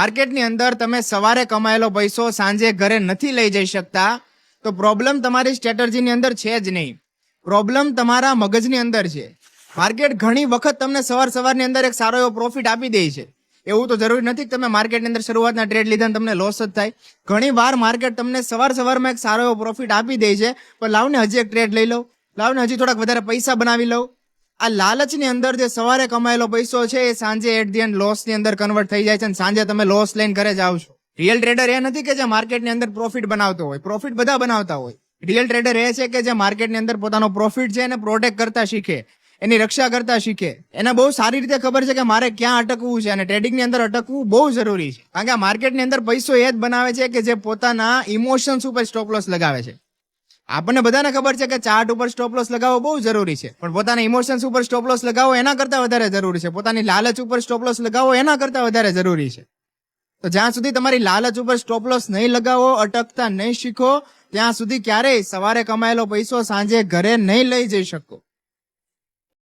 માર્કેટની અંદર તમે સવારે કમાયેલો પૈસો સાંજે ઘરે નથી લઈ જઈ શકતા તો પ્રોબ્લેમ તમારી સ્ટ્રેટેજીની અંદર છે જ નહીં. પ્રોબ્લેમ તમારા મગજની અંદર છે. માર્કેટ ઘણી વખત તમને સવારની અંદર એક સારો એવો પ્રોફિટ આપી દે છે. એવું તો જરૂરી નથી કે તમે માર્કેટની અંદર શરૂઆતના ટ્રેડ લીધા તમને લોસ જ થાય. ઘણી વાર માર્કેટ તમને સવારમાં એક સારો એવો પ્રોફિટ આપી દે છે, પણ લાવને હજી એક ટ્રેડ લઈ લઉં, લાવને હજી થોડાક વધારે પૈસા બનાવી લઉં. આ લાલચની અંદર જે સવારે કમાયેલો પૈસો છે એ સાંજે એટ ધી એન્ડ લોસની અંદર કન્વર્ટ થઈ જાય છે અને સાંજે તમે લોસ લઈને ઘરે જાઓ છો. રિયલ ટ્રેડર એ નથી કે જે માર્કેટની અંદર પ્રોફિટ બનાવતો હોય. પ્રોફિટ બધા બનાવતા હોય. રિયલ ટ્રેડર એ છે કે જે માર્કેટની અંદર પોતાનો પ્રોફિટ છે એને પ્રોટેક્ટ કરતા શીખે, એની રક્ષા કરતા શીખે. એને બહુ સારી રીતે ખબર છે કે મારે ક્યાં અટકવું છે અને ટ્રેડિંગની અંદર અટકવું બહુ જરૂરી છે. કારણ કે આ માર્કેટની અંદર પૈસો એ જ બનાવે છે કે જે પોતાના ઇમોશન્સ ઉપર સ્ટોપ લોસ લગાવે છે. આપણને બધાને ખબર છે કે ચાર્ટ ઉપર સ્ટોપ લોસ લગાવવો બહુ જરૂરી છે, પણ પોતાના ઇમોશન્સ ઉપર સ્ટોપ લોસ લગાવવો એના કરતા વધારે જરૂરી છે. પોતાની લાલચ ઉપર સ્ટોપ લોસ લગાવવો એના કરતા વધારે જરૂરી છે. તો જ્યાં સુધી તમારી લાલચ ઉપર સ્ટોપ લોસ નહીં લગાવો, અટકતા નહીં શીખો, ત્યાં સુધી ક્યારેય સવારે કમાયેલો પૈસો સાંજે ઘરે નહીં લઈ જઈ શકો.